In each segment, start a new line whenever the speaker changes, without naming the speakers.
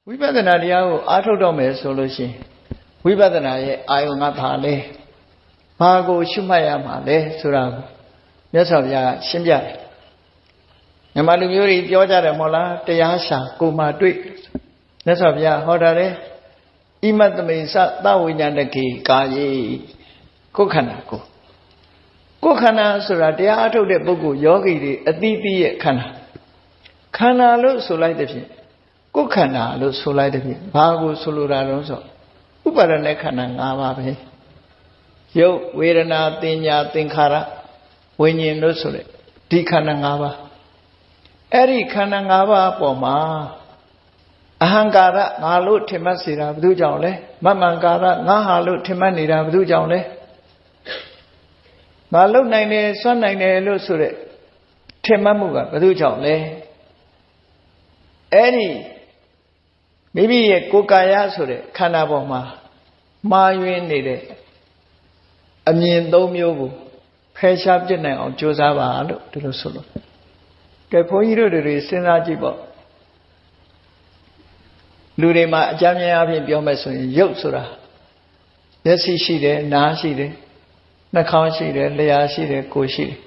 ဝိပဿနာတရားကိုအားထုတ်တော့မယ်ဆိုလို့ရှိရင်ဝိပဿနာရဲ့အာယုံကဘာလဲဘာကိုရှုမှတ်ရမှာလဲဆိုတာကိုမြတ်စွာဘုရားကရှင်းပြတယ်မြန်မာလူမျိုးတွေပြောကြတယ်မဟုတ်လားတရားရှာကိုမှတွေ့မြတ်စွာဘုရားဟောတာလေဣမတ္တမိသသဝိညာဏကေကာယေကိုယ်ခန္ဓာကိုယ်ခန္ဓာဆိုတာတရားအထုတ်တဲ့ပုဂ္ဂိုလ်ယောဂီတွေအတိအသီးရဲ့ခန္ဓာခန္ဓာလို့ဆိုလိုက်တဲ့ဖြင့်ကိုယ်ခန္ဓာလို့ဆိုလိုက်တဲ့ဖြင့်ဘာကိုဆိုလိုတာတော့ဆိုဥပါဒณะခန္ဓာ၅ပါးပဲရုပ်ဝေဒနာသင်ညာသင်္ခါရဝိညာဉ်လို့ဆိုတဲ့ဒီခန္ဓာ၅ပါးအဲ့ဒီခန္ဓာ၅ပါးအပေါ်မှာအဟံကာရငါလို့ထင်မှတ်စေတာဘယ်သူကြောင့်လဲမမံကာရငါဟာလို့ထင်မှတ်နေတာဘယ်သူကြောင့်လဲငါလုံနိုင်တယ်စွန့်နိုင်တယ်လို့ဆိုတဲ့ထင်မှတ်မှုကဘယ်သူကြောင့်လဲအဲ့ဒီမိမိရဲ့ကိုယ်ကာယဆိုတဲ့ခန္ဓာပေါ်မှာမှားယွင်းနေတဲ့အမြင်၃မျိုးကိုဖယ်ရှားပြစ်နိုင်အောင်ကြိုးစားပါလို့ဒီလိုဆိုလို့ကဲဘုန်းကြီးတို့တွေစဉ်းစားကြည့်ပေါ့လူတွေမှာအကြမ်းမြင်အဖြစ်ပြောမယ်ဆိုရင်ရုပ်ဆိုတာမျက်စိရှိတယ်နားရှိတယ်နှာခေါင်းရှိတယ်လျှာရှိတယ်ကိုယ်ရှိတယ်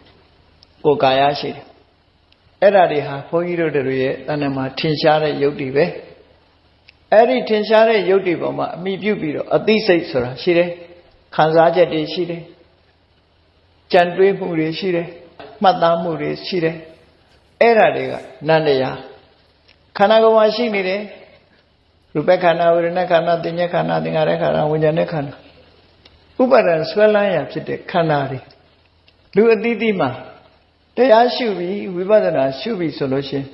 ကိုယ်ကာယရှိတယ်အဲ့ဒါတွေဟာဘုန်းကြီးတို့တွေရဲ့တဏ္ဍာမှာထင်ရှားတဲ့ရုပ်တွေပဲအဲ့ဒီထင်ရှားတဲ့ရုပ်တွေပေါ်မှာအမိပြုပြီးတော့အသိစိတ်ဆိုတာရှိတယ်ခံစားချက်တွေရှိတယ်ကြံတွေးမှုတွေရှိတယ်မှတ်သားမှုတွေရှိတယ်အဲ့ဒါတွေကနန္တရားခန္ဓာကိုယ်မှာရှိနေတယ်ရူပခန္ဓာဝေဒနာခန္ဓာသင်ညာခန္ဓာသင်္ခါရခန္ဓာဝိညာဉ်ခန္ဓာဥပါဒံဆွဲလန်းရဖြစ်တဲ့ခန္ဓာတွေလူအသီးသီးမှာတရားရှုပြီးဝိပဿနာရှုပြီးဆိုလို့ရှိရင်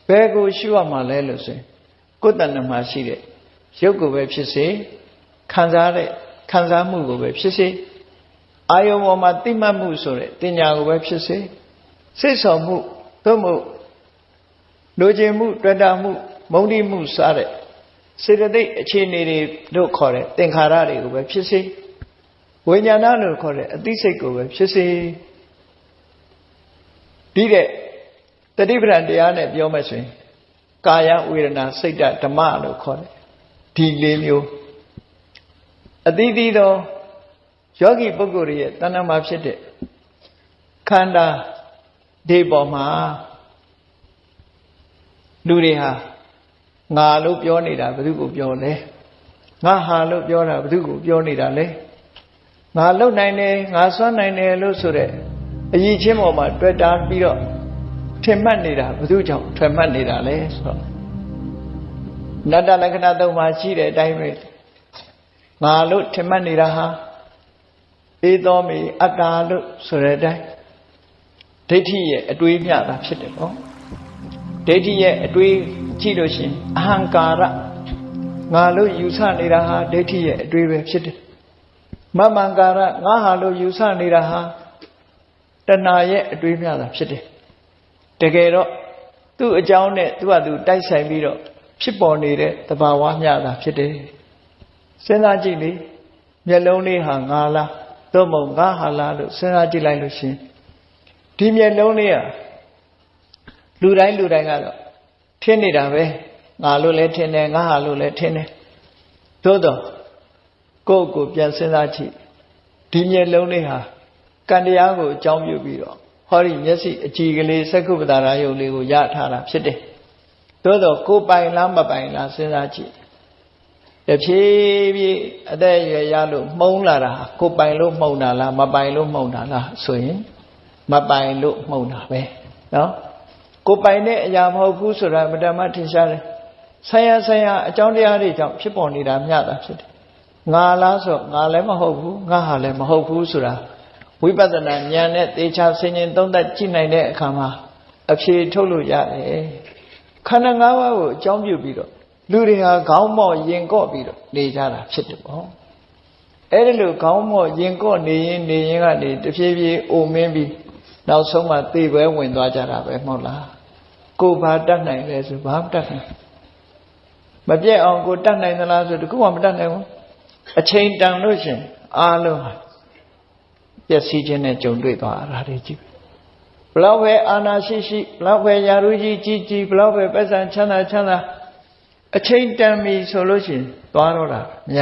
ဘယ်ကိုရှုရမှာလဲလို့ဆိုရင်ကိုယ်တဏ္ဍမှာရှိတဲ့ရုပ်ကိုပဲဖြစ်စေခံစားမှုကိုပဲဖြစ်စေအာယုံပေါ်မှာသိမှတ်မှုဆိုတဲ့တင်ညာကိုပဲဖြစ်စေစိတ်ဆောင်မှုသို့မဟုတ်လိုချင်မှုတွေ့တာမှုမုန်းတိမှုစတဲ့စေတသိက်အခြေအနေတွေလို့ခေါ်တဲ့သင်္ခါရတွေကိုပဲဖြစ်စေဝိညာဏလို့ခေါ်တဲ့အသိစိတ်ကိုပဲဖြစ်စေဒီတဲ့တတိပ္ပံတရားနဲ့ပြောမယ်ဆိုရင်ကာယဝေဒနာစိတ်ဓမ္မလို့ခေါ်တယ်ဒီ၄မျိုးအသီးသီးသောယောဂီပုဂ္ဂိုလ်ရဲ့တဏ္ဍာမှာဖြစ်တဲ့ခန္ဓာဒီပေါ်မှာလူတွေဟာငါလို့ပြောနေတာဘယ်သူကိုပြောလဲငါဟာလို့ပြောတာဘယ်သူကိုပြောနေတာလဲငါလုံနိုင်တယ်ငါစွမ်းနိုင်တယ်လို့ဆိုတဲ့အရည်ချင်းပေါ်မှာတွေ့တာပြီးတော့ထင်မှတ်နေတာဘယ်သူကြောင့်ထွယ်မှတ်နေတာလဲဆိုတော့နတ္တလက္ခဏာသုံးပါးရှိတဲ့အတိုင်းပဲငါလို့ထင်မှတ်နေတာဟာဧသောမေအတ္တာလို့ဆိုတဲ့အတိုင်းဒိဋ္ဌိရဲ့အတွေးမျှတာဖြစ်တယ်ပေါ့ဒိဋ္ဌိရဲ့အတွေးကြည့်လို့ရှိရင်အဟံကာရငါလို့ယူဆနေတာဟာဒိဋ္ဌိရဲ့အတွေးပဲဖြစ်တယ်မမံကာရငါဟာလို့ယူဆနေတာဟာတဏှာရဲ့အတွေးမျှတာဖြစ်တယ်တကယ်တော့သူ့အကြောင်းနဲ့သူ့ဟာသူတိုက်ဆိုင်ပြီးတော့ဖြစ်ပေါ်နေတဲ့သဘာဝမျှတာဖြစ်တယ်စဉ်းစားကြည့်လေမျက်လုံးလေးဟာငါလားသို့မဟုတ်ငါဟာလားလို့စဉ်းစားကြည့်လိုက်လို့ရှင်ဒီမျက်လုံးလေးဟာလူတိုင်းကတော့ထင်နေတာပဲငါလို့လည်းထင်တယ်ငါဟာလို့လည်းထင်တယ်သို့တော့ကိုယ့်ကိုပြန်စဉ်းစားကြည့်ဒီမျက်လုံးလေးဟာကံတရားကိုအကြောင်းပြုပြီးတော့ဟောဒီမျက်စိအကြည်ကလေးသက္ကုပ္ပတာရယုတ်လေးကိုရထားတာဖြစ်တယ်သို့တော့ကိုယ်ပိုင်လားမပိုင်လားစဉ်းစားကြည့်တဖြည်းဖြည်းအသက်အရွယ်ရလို့မှုံးလာတာကိုယ်ပိုင်လို့မှုံးတာလားမပိုင်လို့မှုံးတာလားဆိုရင်မပိုင်လို့မှုံးတာပဲနော်ကိုယ်ပိုင်တဲ့အရာမဟုတ်ဘူးဆိုတာမတ္တမထင်ရှားတယ်ဆိုင်ရာအကြောင်းတရားတွေကြောင့်ဖြစ်ပေါ်နေတာမျှတာဖြစ်တယ်ငါလားဆိုငါလည်းမဟုတ်ဘူးငါဟာလည်းမဟုတ်ဘူးဆိုတာဝိပဿနာဉာဏ်နဲ့သေချာဆင်ခြင်သုံးသပ်ကြည့်နိုင်တဲ့အခါမှာအဖြေထုတ်လို့ရတယ်ခန္ဓာ၅ပါးကိုအကြောင်းပြုပြီးတော့လူတွေဟာခေါင်းမော့ရင်ကော့ပြီးတော့နေကြတာဖြစ်တယ်ပေါ့အဲ့ဒီလိုခေါင်းမော့ရင်ကော့နေရင်ကနေတဖြည်းဖြည်းအိုမင်းပြီးနောက်ဆုံးမှသေပွဲဝင်သွားကြတာပဲမဟုတ်လားကိုဘာတတ်နိုင်လဲဆိုဘာမတတ်နိုင်မပြည့်အောင်ကိုတတ်နိုင်သလားဆိုတခုမှမတတ်နိုင်ဘူးအချိန်တန်လို့ရှင်အားလုံးပျက်စီးခြင်းနဲ့ကြုံတွေ့သွားတာတွေကြည့်ဘလောက်ပဲအာနာရှိဘလောက်ပဲယာရုကြီးကြီးဘလောက်ပဲပတ်စံချမ်းသာ အချိန်တန်ပြီဆိုလို့ရှိရင်သွားတော့တာမရ